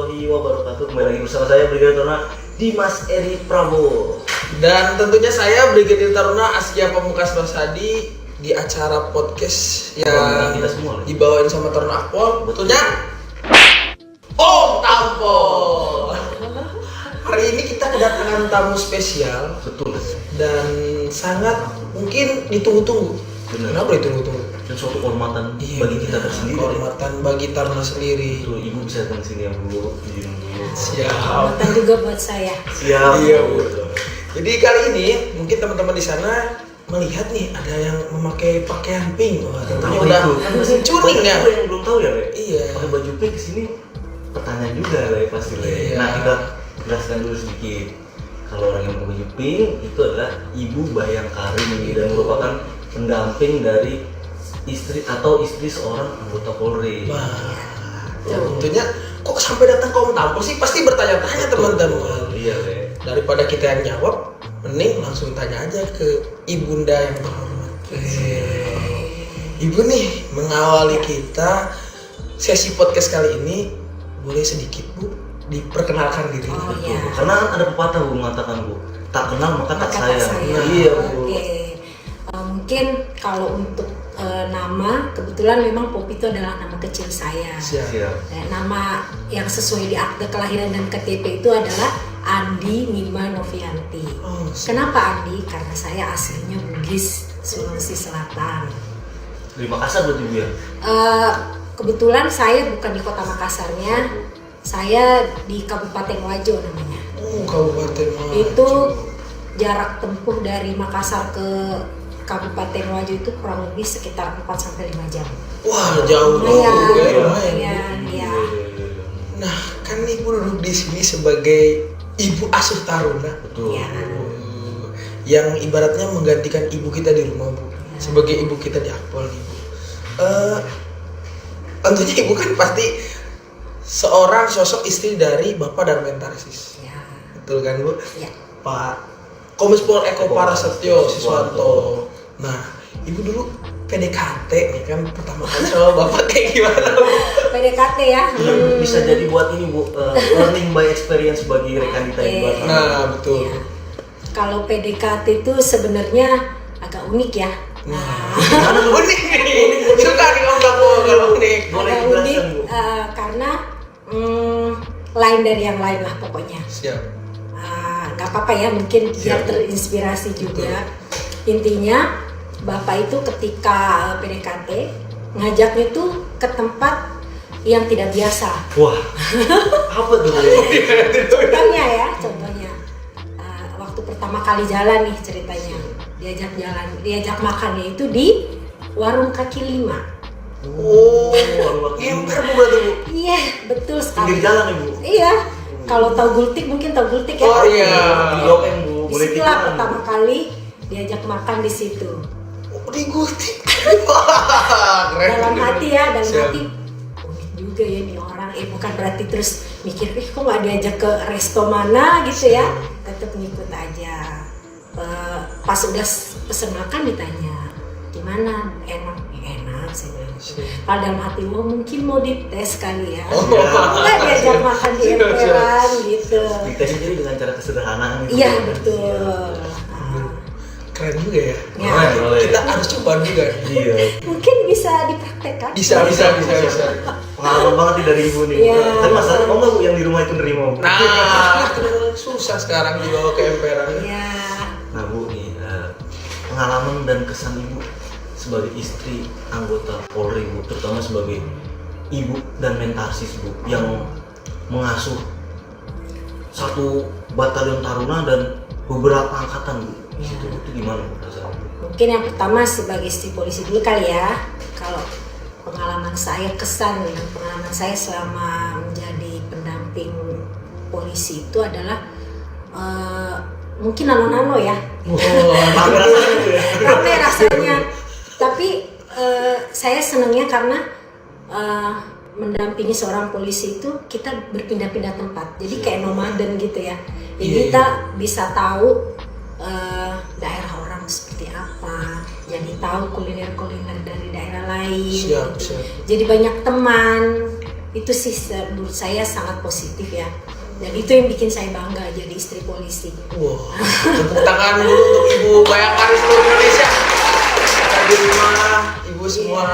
warahmatullahi wabarakatuh. Kembali lagi bersama saya Brigadir Taruna Dimas Eri Prabowo. Dan tentunya saya Brigadir Taruna Askia Pamungkas Rosadi di acara podcast yang kita semua dibawain sama Taruna Akpol. Betulnya Om Tampol. Hari ini kita kedatangan tamu spesial. Betul. Dan sangat mungkin ditunggu-tunggu. Kenapa ditunggu-tunggu? Dan suatu kehormatan bagi kita tersendiri. Kehormatan bagi Taruna sendiri. Tuh, Ibu bisa datang sini ya Bu. Izin dulu. Siap. Kehormatan juga buat saya. Siap. Iya Bu. Jadi kali ini mungkin teman-teman di sana melihat nih ada yang memakai pakaian pink. Wah, tentunya udah curing ya. Yang belum tahu ya, Le? Iya. Pakai baju pink kesini pertanyaan juga, Le, pasti, Le. Iya. Nah, kita jelaskan dulu sedikit. Kalau orang yang pakai baju pink itu adalah Ibu Bayangkari dan merupakan pendamping dari istri seorang anggota Polri. Wah, tentunya kok sampai datang ke Om Tampol sih pasti bertanya-tanya teman-teman. Iya, Le. Daripada kita yang jawab, mending langsung tanya aja ke ibunda yang terhormat. Ibu nih mengawali kita sesi podcast kali ini, boleh sedikit Bu diperkenalkan diri. Oh iya. Karena ada pepatah Bu mengatakan, Bu, tak kenal maka tak sayang. Iya, Bu. Oke. Mungkin kalau untuk nama, kebetulan memang Popi itu adalah nama kecil saya. Siap. Dan nama yang sesuai di akte kelahiran dan KTP itu adalah Andi Mima Novianti. Oh, Kenapa Andi? Karena saya aslinya Bugis, Sulawesi Selatan. Dari Makassar berarti Bu ya? Kebetulan saya bukan di kota Makassarnya, saya di Kabupaten Wajo namanya. Kabupaten Wajo. Itu jarak tempuh dari Makassar ke Kabupaten Wajo itu kurang lebih sekitar 4-5 jam. Wah, jauh Lumayan, ya. Nah, kan Ibu duduk di sini sebagai ibu asuh Taruna. Betul. Ya. Yang ibaratnya menggantikan ibu kita di rumah, Bu. Sebagai ibu kita di Akpol nih, Bu. Tentunya Ibu kan pasti seorang sosok istri dari Bapak Darmentarsis. Ya. Betul kan, Bu? Ya. Pak Kombes Pol Eko Prasetyo Siswanto. Nah, Ibu dulu PDKT nih kan pertama kali sama Bapak kayak gimana, Bu? PDKT ya. Bisa jadi buat ini Bu, learning by experience bagi rekan kita yang baru. Nah, betul. Ya. Kalau PDKT itu sebenarnya agak unik ya. Unik nih. Suka nih Om Tampol kalau unik. Boleh Agak dijelaskan, unik Bu? karena lain dari yang lain lah pokoknya. Siap. Gak apa-apa ya, mungkin biar Siap. terinspirasi juga. Intinya Bapak itu ketika PDKT ngajaknya tuh ke tempat yang tidak biasa. Wah, apa tuh? Contohnya waktu pertama kali jalan nih ceritanya, diajak makannya itu di warung kaki lima. Oh, ember Bu berarti, Bu. Iya, betul sekali. Pinggir jalan ya Bu? Iya, kalau tahu gultik mungkin tahu gultik ya. Oh iya. Di Lopeng Bu, boleh Disitulah tiduran, pertama Bu. kali diajak makan di situ. Oh, di Gultik. Wah, keren. Dalam hati ya, dalam Siap. hati unik juga ya nih orang. Bukan berarti terus mikir, kok nggak diajak ke resto mana gitu ya. Tetap ngikut aja. Pas udah pesen makan ditanya, gimana? Enak saya bilang. Kalau dalam hati, mungkin mau dites kali ya. Nggak diajak makan di emperan gitu. Ditesnya jadi dengan cara kesederhanaan gitu. Iya betul. Keren juga ya. Ya. Boleh. Kita harus coba juga. Iya. Mungkin bisa dipraktekkan. Bisa. Pengalaman banget nih dari Ibu nih. Iya. Tapi masalahnya mau nggak Bu yang di rumah itu nerima Bu? Nah, susah sekarang dibawa ke emperan. Iya. Nah Bu nih, pengalaman dan kesan Ibu sebagai istri anggota Polri Bu, terutama sebagai ibu dan mentarsis Bu, yang mengasuh satu batalion Taruna dan beberapa angkatan Bu. Itu gimana Bu rasanya? Mungkin yang pertama sebagai istri polisi dulu kali ya. Kalau pengalaman saya, kesan dan pengalaman saya selama menjadi pendamping polisi itu adalah mungkin nano-nano ya. Rame rasanya Bu ya? Rame rasanya. Tapi saya senangnya karena mendampingi seorang polisi itu kita berpindah-pindah tempat. Jadi kayak nomaden gitu ya. Jadi kita bisa tahu daerah orang seperti apa, jadi tahu kuliner dari daerah lain. Siap. Jadi banyak teman itu sih menurut saya sangat positif ya. Dan itu yang bikin saya bangga jadi istri polisi. Wah, tepuk tangan dulu untuk Ibu Bayangkari seluruh Indonesia. Kita di rumah, Ibu semua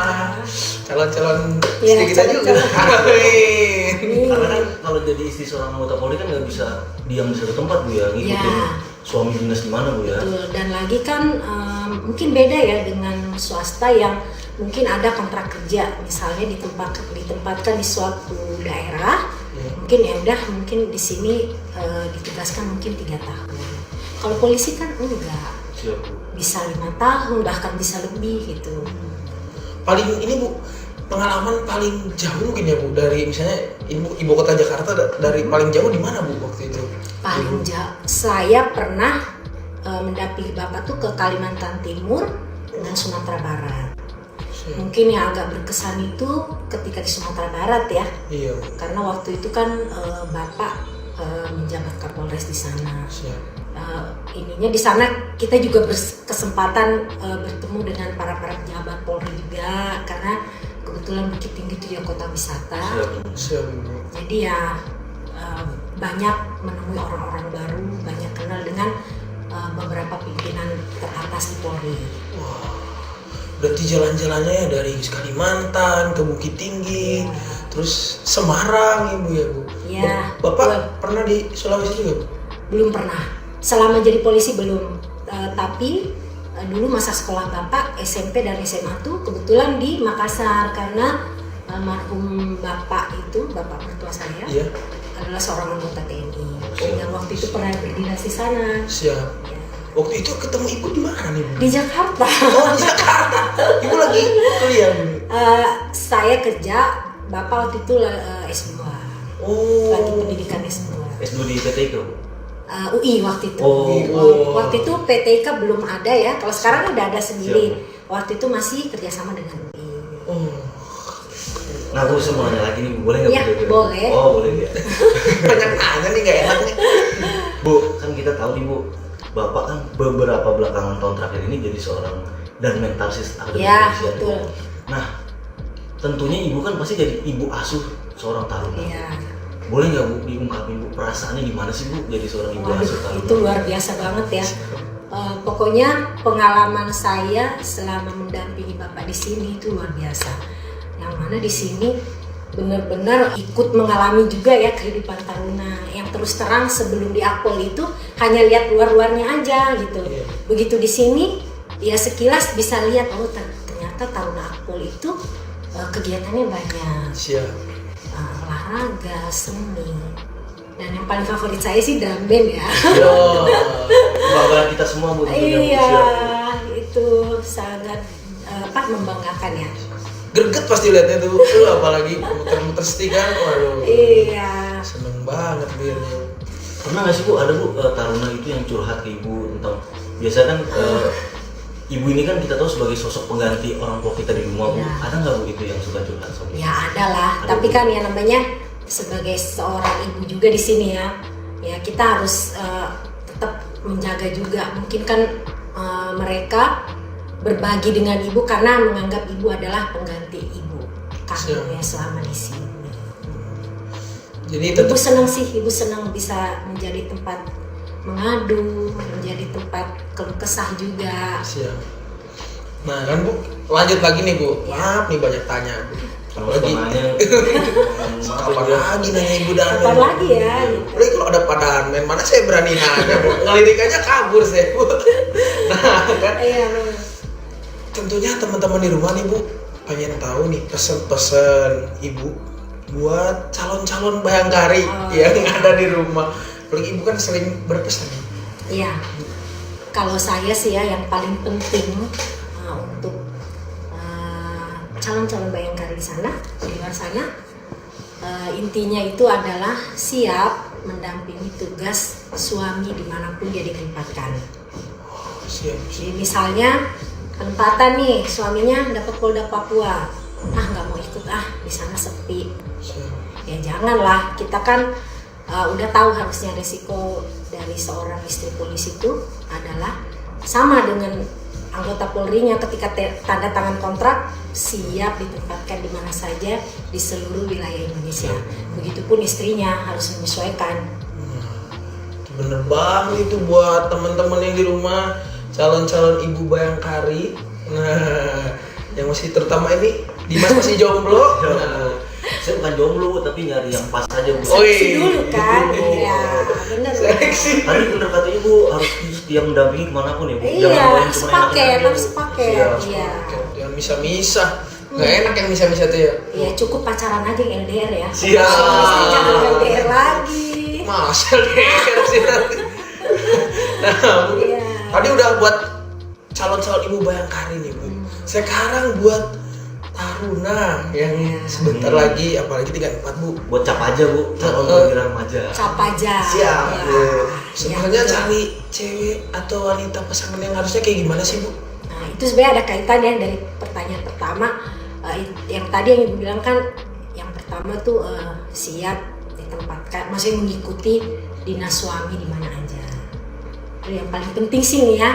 calon-calon istri kita juga. Amin. Karena kan kalau jadi istri seorang anggota Polri kan nggak bisa diam di satu tempat Bu ya, ngikutin suami dinas di mana Bu ya. Betul. Dan lagi kan mungkin beda ya dengan swasta yang mungkin ada kontrak kerja, misalnya ditempatkan di suatu daerah. Mungkin ya udah, mungkin di sini ditugaskan mungkin 3 tahun. Kalau polisi kan enggak, Siap, Bu. bisa 5 tahun bahkan bisa lebih gitu. Paling ini Bu, pengalaman paling jauh mungkin ya Bu, dari misalnya ibu kota Jakarta, dari paling jauh di mana Bu waktu itu? Paling jauh saya pernah mendampingi Bapak tuh ke Kalimantan Timur dan Sumatera Barat. Mungkin yang agak berkesan itu ketika di Sumatera Barat ya. Iya. Karena waktu itu kan Bapak menjabat Kapolres di sana. Ininya di sana kita juga berkesempatan bertemu dengan para pejabat Polri juga, karena kebetulan Bukit Tinggi itu ya kota wisata. Siap. Jadi ya banyak menemui orang-orang baru, banyak kenal dengan beberapa pimpinan teratas di Polri. Wah, berarti jalan-jalannya ya dari Kalimantan ke Bukit Tinggi, terus Semarang Ibu ya Bu? Iya. Bapak pernah di Sulawesi juga Bu? Belum pernah. Selama jadi polisi belum. Tapi dulu masa sekolah Bapak SMP dan SMA tuh kebetulan di Makassar, karena almarhum Bapak itu, Bapak mertua saya, adalah seorang anggota TNI. Yang waktu itu pernah berdinas di sana. Siap. Ya. Waktu itu ketemu Ibu di mana nih Bu? Di Jakarta. Oh, di Jakarta. Ibu lagi kuliah Bu? Saya kerja, Bapak waktu itu S2. Oh. Lagi pendidikan S2. S2 di PTIK Bu? UI waktu itu. Waktu itu PTIK belum ada ya. Kalau sekarang udah ada sendiri. Waktu itu masih kerjasama dengan UI. Nah, aku mau nanya lagi nih, boleh nggak? Ya, boleh. Oh, boleh ya. Banyak nanya nih, nggak enak nih. Bu, kan kita tahu nih Bu, Bapak kan beberapa belakangan tahun terakhir ini jadi seorang Danmentarsis Akademi Ya, Kepolisian. betul. Nah, tentunya Ibu kan pasti jadi ibu asuh seorang taruna. Iya. Boleh nggak Bu diungkapin Bu, perasaannya gimana sih Bu jadi seorang ibu asuh taruna? Itu luar biasa banget ya. Pokoknya pengalaman saya selama mendampingi Bapak di sini itu luar biasa. Yang mana di sini benar-benar ikut mengalami juga ya kehidupan taruna. Yang terus terang sebelum di Akpol itu hanya lihat luar-luarnya aja gitu. Begitu di sini ya sekilas bisa lihat, oh ternyata taruna Akpol itu kegiatannya banyak. Siap. Olahraga, seni, dan yang paling favorit saya sih drum band ya. Kebanggaan kita semua Bu. Iya, itu sangat membanggakan ya. Greget pasti lihatnya tuh, apalagi muter-muter setrika, waduh. Iya. Seneng banget biarnya. Pernah nggak sih Bu, ada Bu taruna itu yang curhat ke Ibu tentang, biasa kan Ibu ini kan kita tahu sebagai sosok pengganti orang tua kita di rumah Bu. Ada nggak Bu itu yang suka curhat sama Ibu? Ya ada lah, tapi kan ya namanya sebagai seorang ibu juga di sini ya kita harus tetap menjaga juga. Mungkin kan mereka berbagi dengan ibu karena menganggap ibu adalah pengganti ibu kami ya selama di sini. Jadi Ibu senang sih, ibu senang bisa menjadi tempat mengadu, menjadi tempat keluh kesah juga. Siap. Nah kan Bu, lanjut lagi nih Bu. Maaf nih banyak tanya Bu. Apalagi Kapan lagi nanya Ibu Damen? Kapan lagi ya? Udah kalau ada padaan main mana saya berani nanya Bu. Ngelirik aja kabur saya Bu. Nah kan. Iya. Tentunya teman-teman di rumah nih Bu pengen tahu nih pesan-pesan Ibu buat calon-calon bayangkari yang ada di rumah. Apalagi Ibu kan sering berpesan. Iya. Kalau saya sih ya yang paling penting untuk calon-calon bayangkari di sana, di luar sana, intinya itu adalah siap mendampingi tugas suami dimanapun dia ditempatkan. Siap. Jadi misalnya penempatan nih suaminya dapat Polda Papua, nggak mau ikut di sana sepi. Ya janganlah, kita kan udah tahu harusnya resiko dari seorang istri polisi itu adalah sama dengan anggota Polri-nya ketika tanda tangan kontrak siap ditempatkan di mana saja di seluruh wilayah Indonesia. Begitupun istrinya harus menyesuaikan. Bener banget itu buat teman-teman yang di rumah, calon-calon ibu bayangkari. Nah, yang masih terutama ini Dimas masih jomblo. Nah, Saya bukan jomblo tapi nyari yang pas aja Bu. Oh, Seleksi dulu kan, Iya. iya bener. seleksi. Tadi bener kata Ibu harus setia mendampingi kemanapun ya Bu. Iya, main cuma sepaket, enak-enak harus aja, Bu. sepaket. Siap. Iya. Jangan misah-misah. Nggak enak yang misah-misah tuh ya. Iya, cukup pacaran aja yang LDR ya. Siap. Suami istri jangan LDR lagi. Masa deh sih nanti. Nah, Bu, Iya. tadi udah buat calon-calon ibu bayangkari nih Bu. Sekarang buat taruna yang sebentar lagi, apalagi 34 Bu. Buat cap aja Bu, calon Heeh. perwira remaja. Cap aja. Siap. Ya. Bu. Sebenarnya Ya, betul. cari cewek atau wanita pasangan yang harusnya kayak gimana sih Bu? Nah, itu sebenarnya ada kaitan ya dari pertanyaan pertama. Yang tadi yang Ibu bilang kan, yang pertama tuh siap ditempatkan, maksudnya mengikuti dinas suami di mana aja. Yang paling penting sih nih ya,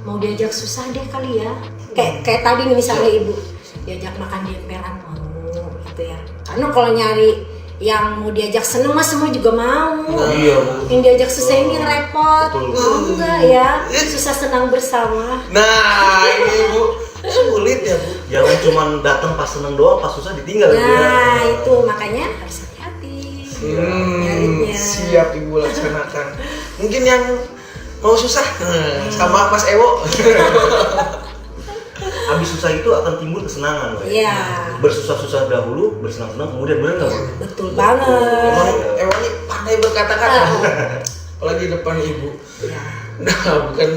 mau diajak susah deh kali ya. Kayak tadi nih misalnya Ibu diajak makan di emperan mau gitu ya. Karena kalau nyari yang mau diajak seneng mah semua juga mau. Iya Bu. Yang diajak susah ini yang repot. Betul. Mau enggak ya? Susah senang bersama. Nah, ini Bu sulit ya Bu. Jangan cuma datang pas seneng doang, pas susah ditinggal Bu ya. Nah, itu makanya harus hati-hati. Nyarinya. Siap Ibu laksanakan. Mungkin yang mau susah sama Mas Ewo. Habis susah itu akan timbul kesenangan Bu. Iya. Bersusah-susah dahulu, bersenang-senang kemudian, bener nggak Bu? Betul banget. Emang Ewo ini pandai berkata-kata. Apalagi depan Ibu. Ya. Nah, bukan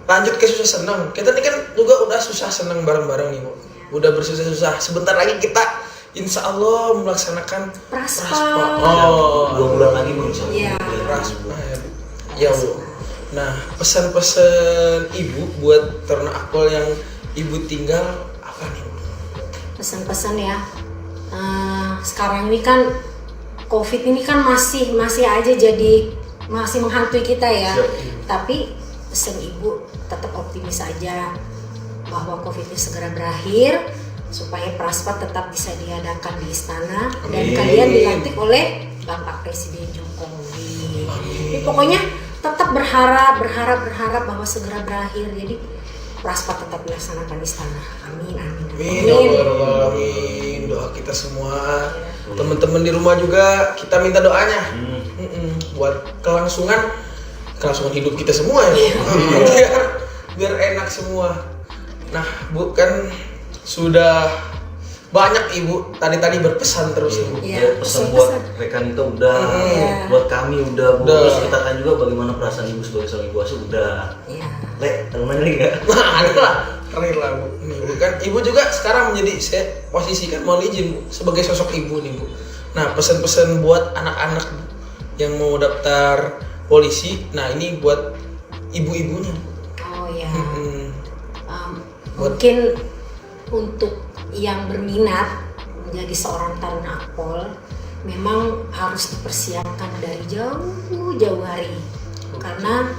lanjut ke susah senang. Kita ini kan juga udah susah senang bareng-bareng nih Bu. Udah bersusah-susah. Sebentar lagi kita insya Allah melaksanakan Praspa. Oh, 2 bulan lagi Bu insya Allah. Iya. Praspa ya Bu. Nah, pesan-pesan Ibu buat ternak akpol yang Ibu tinggal apa nih Bu? Pesan-pesan ya. Sekarang ini kan COVID ini kan masih aja jadi masih menghantui kita ya. Siap. Tapi pesan Ibu tetap optimis aja bahwa COVID ini segera berakhir supaya Praspa tetap bisa diadakan di istana dan Amin. kalian dilantik oleh Bapak Presiden Jokowi. Jadi pokoknya tetap berharap bahwa segera berakhir. Jadi Praspa tetap dilaksanakan di istana. Amin, amin, Amin, ya Allah, amin. Doa kita semua, teman-teman di rumah juga kita minta doanya. Buat kelangsungan hidup kita semua ya Bu. biar enak semua. Nah Bu, kan sudah banyak Ibu tadi berpesan terus Ibu. Iya, Ya, pesan buat rekan kita udah, Iya. buat kami udah, Bu. Udah. Terus kita kan juga bagaimana perasaan Ibu sebagai seorang ibu asuh udah. Iya. Le, teman lagi nggak? Nah, ada lah, keren lah Bu. Nih Bu, kan Ibu juga sekarang menjadi saya posisikan mohon izin Bu sebagai sosok Ibu nih Bu. Nah, pesan-pesan buat anak-anak Bu, yang mau daftar polisi. Nah, ini buat ibu-ibunya Bu. Oh ya. Buat- Mungkin untuk yang berminat menjadi seorang taruna akpol memang harus dipersiapkan dari jauh-jauh hari karena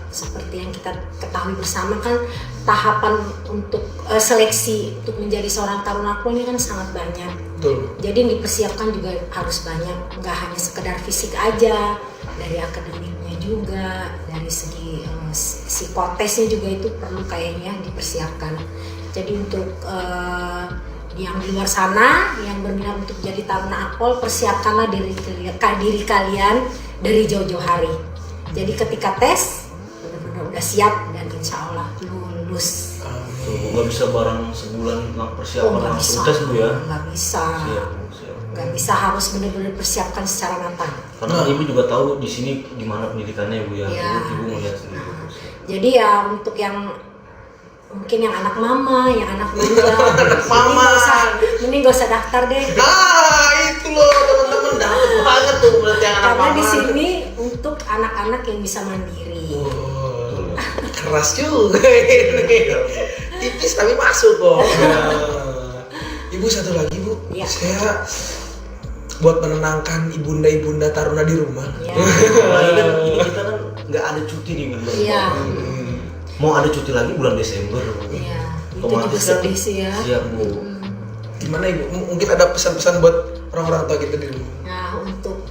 seperti yang kita ketahui bersama kan tahapan untuk seleksi untuk menjadi seorang taruna akpol ini kan sangat banyak. Betul. Jadi yang dipersiapkan juga harus banyak, nggak hanya sekedar fisik aja, dari akademiknya juga, dari segi psikotesnya juga itu perlu kayaknya dipersiapkan. Jadi untuk yang di luar sana yang berminat untuk jadi taruna akpol, persiapkanlah diri kalian dari jauh-jauh hari. Jadi ketika tes benar-benar udah siap dan insya Allah lulus. Tuh, nggak bisa barang sebulan persiapan nggak langsung bisa, tes Bu ya. nggak bisa, Siap, Bu, siap. nggak bisa, harus benar-benar persiapkan secara matang. Karena kan Ibu juga tahu di sini gimana pendidikannya Bu ya. Iya. Ibu melihat sendiri. Jadi ya untuk yang mungkin yang anak mama, yang anak manja, mama. mending gak usah daftar deh. Ah, itu loh teman-teman, dapet banget tuh berarti yang anak Karena mama. di sini untuk anak-anak yang bisa mandiri. Wow, keras juga ini. Tipis tapi masuk kok. Nah, Ibu satu lagi Bu, Iya. saya buat menenangkan ibunda-ibunda taruna di rumah. Ya. Apalagi kan ini kita kan nggak ada cuti nih Bu. Iya. mau ada cuti lagi bulan Desember. Iya, itu Otomatis juga sedih sih ya. Siap Bu. Gimana Ibu? Mungkin ada pesan-pesan buat orang-orang tua kita di rumah. Nah, untuk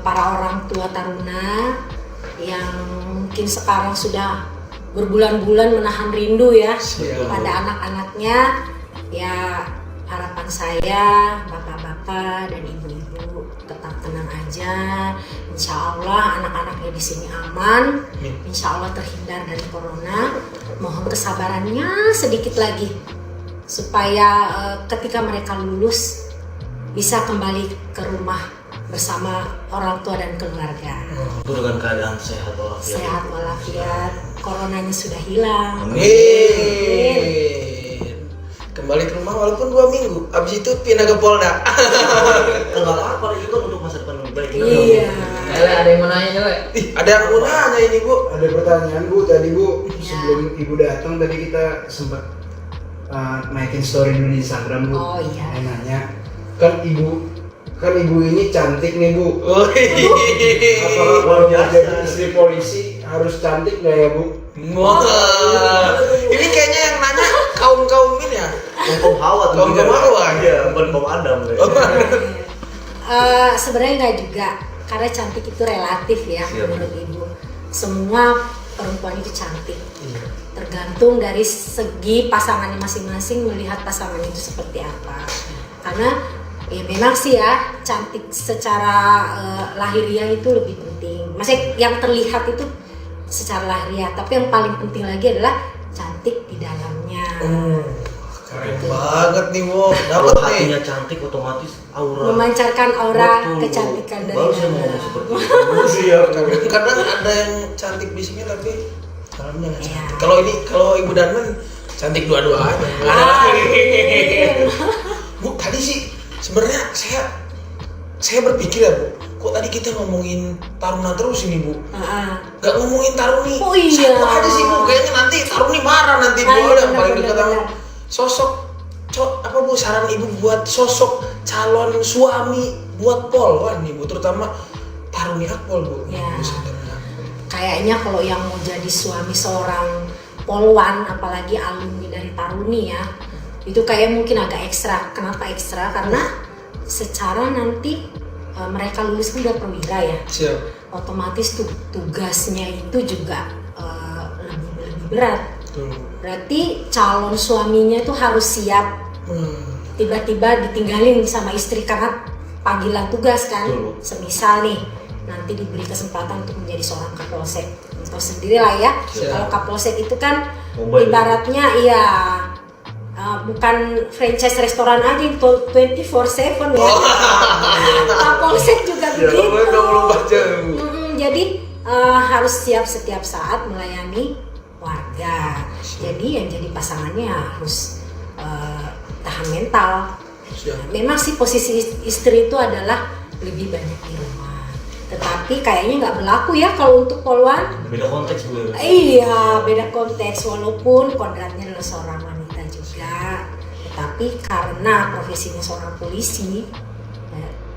para orang tua taruna yang mungkin sekarang sudah berbulan-bulan menahan rindu ya Siap. pada anak-anaknya, ya harapan saya bapak-bapak dan ibu-ibu tetap tenang aja. Insya Allah anak-anaknya di sini aman, insya Allah terhindar dari corona. Mohon kesabarannya sedikit lagi supaya ketika mereka lulus bisa kembali ke rumah bersama orang tua dan keluarga. Itu dengan keadaan sehat walafiat. Sehat walafiat, coronanya sudah hilang. Amin. Kembali ke rumah walaupun 2 minggu. Abis itu pindah ke Polda. Enggak apa-apa, itu kan untuk masa depan yang baik. Iya. Ada yang mau nanya Lele? Ih, ada yang mau nanya ini Bu. Ada pertanyaan Bu, tadi Bu Ya. sebelum Ibu datang tadi kita sempat naikin story dulu di Instagram Bu. Oh, iya. Saya nanya, kan Ibu ini cantik nih Bu. Oh, Apakah kalau mau jadi istri polisi harus cantik nggak ya Bu? wah. Ini kayaknya yang nanya kaum ini ya. Kaum Hawa tuh. Kaum Hawa. Iya, bukan kaum Adam. Sebenarnya nggak juga, karena cantik itu relatif ya. Siap. Menurut ibu. Semua perempuan itu cantik. Tergantung dari segi pasangannya masing-masing, melihat pasangan itu seperti apa. Karena ya memang sih ya, cantik secara lahiriah itu lebih penting. Maksudnya yang terlihat itu secara lahiriah, tapi yang paling penting lagi adalah cantik di dalamnya. Keren banget nih Bu. Kalau Dapat nih. hatinya cantik otomatis aura. Memancarkan aura Betul, Bu. kecantikan dari Baru saya mau dalam. ngomong seperti itu. Siap. Kadang ada yang cantik fisiknya tapi dalamnya nggak Iya. cantik. Kalau Ibu Danman cantik dua-duanya. Amin. Bu, tadi sih sebenarnya saya berpikir ya Bu, kok tadi kita ngomongin taruna terus ini Bu, nggak ngomongin taruni. Oh iya. Satu aja sih Bu, kayaknya nanti taruni marah nanti Bu. Ah, iya, Ada yang paling benar, dekat sama benar. sosok apa Bu, saran Ibu buat sosok calon suami buat polwan nih Bu, terutama taruni akpol Bu. Ya. Bisa tenang. Kayaknya kalau yang mau jadi suami seorang polwan, apalagi alumni dari taruni ya, itu kayak mungkin agak ekstra. Kenapa ekstra? Karena secara nanti mereka lulus kan udah perwira ya, Siap. otomatis tugasnya itu juga lebih berat. Tuh. Berarti calon suaminya itu harus siap tiba-tiba ditinggalin sama istri karena panggilan tugas kan. Betul. Semisal nih nanti diberi kesempatan untuk menjadi seorang kapolsek, tahu sendiri lah ya. Siap. Kalau kapolsek itu kan Mobile. ibaratnya iya bukan franchise restoran aja, 24/7 ya. Kapolsek juga begitu. 24 jam. Jadi harus siap setiap saat melayani warga. Jadi yang jadi pasangannya harus tahan mental. Siap. Memang sih posisi istri itu adalah lebih banyak di rumah. Tetapi kayaknya nggak berlaku ya kalau untuk polwan. Beda konteks Bu. Iya, beda konteks, walaupun kodratnya adalah seorang wanita juga. Tetapi karena profesinya seorang polisi,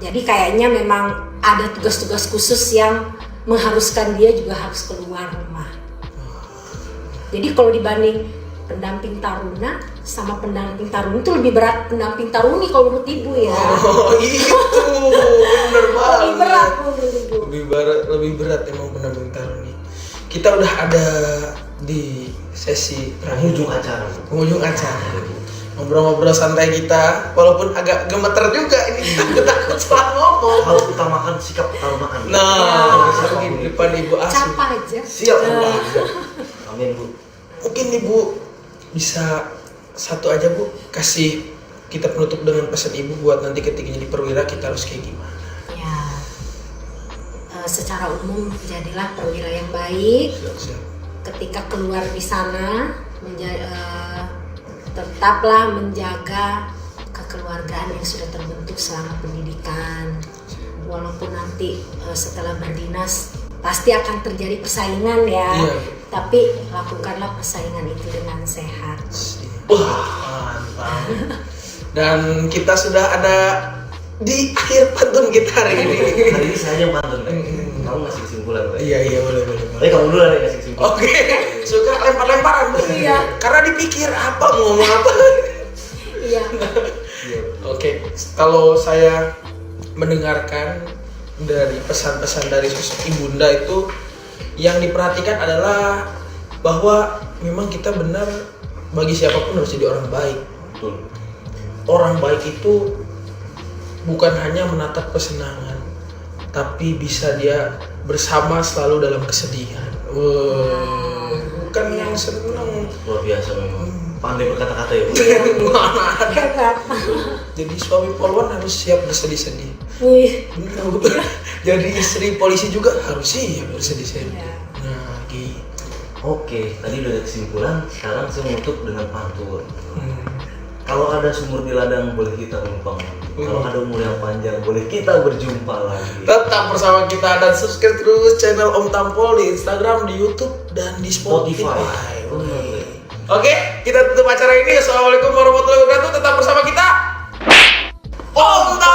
jadi kayaknya memang ada tugas-tugas khusus yang mengharuskan dia juga harus keluar rumah. Jadi kalau dibanding pendamping taruna sama pendamping taruni itu lebih berat pendamping taruni kalau menurut ibu ya. Oh itu bener banget. Lebih berat menurut ibu. Lebih berat emang pendamping taruni. Kita udah ada di sesi Penghujung acara. penghujung acara. Ngobrol-ngobrol santai kita, walaupun agak gemeter juga ini, takut salah ngomong. Harus utamakan sikap ketarunaan. Nah, Siap, di Bu. depan Ibu Asu. Capa aja. Siap Bu. Amin Bu. Mungkin Ibu bisa satu aja Bu, kasih kita penutup dengan pesan Ibu buat nanti ketika jadi perwira kita harus kayak gimana. Ya, secara umum jadilah perwira yang baik. Siap. Ketika keluar di sana tetaplah menjaga kekeluargaan yang sudah terbentuk selama pendidikan. Walaupun nanti setelah berdinas pasti akan terjadi persaingan ya. Iya. Tapi lakukanlah persaingan itu dengan sehat. Wah, mantap. Dan kita sudah ada di akhir pantun kita hari ini. Hari ini saya yang pantun. Kamu ngasih kesimpulan. Iya boleh. Kamu dulu nih kasih kesimpulan. Oke, suka lempar-lemparan Bu. Iya. Karena dipikir apa mau ngomong apa. Iya. Iya. Oke, kalau saya mendengarkan dari pesan-pesan dari sosok ibunda itu yang diperhatikan adalah bahwa memang kita benar bagi siapapun harus jadi orang baik. Betul. Orang baik itu bukan hanya menatap kesenangan, tapi bisa dia bersama selalu dalam kesedihan. Bukan yang senang. Luar biasa memang. Pandai berkata-kata ya Bu. Mana ada. Hebat. Jadi suami polwan harus siap bersedih-sedih. Wih. Bener, Bu. Jadi istri polisi juga harus siap bersedih-sedih. Iya. Nah, gitu. Oke, tadi udah ada kesimpulan. Sekarang saya menutup dengan pantun. Hmm. Kalau ada sumur di ladang boleh kita numpang. Kalau ada umur yang panjang boleh kita berjumpa lagi. Tetap bersama kita dan subscribe terus channel Om Tampol di Instagram, di YouTube, dan di Spotify. Bener. Oke, kita tutup acara ini. Assalamualaikum warahmatullahi wabarakatuh. Tetap bersama kita Om Tampol.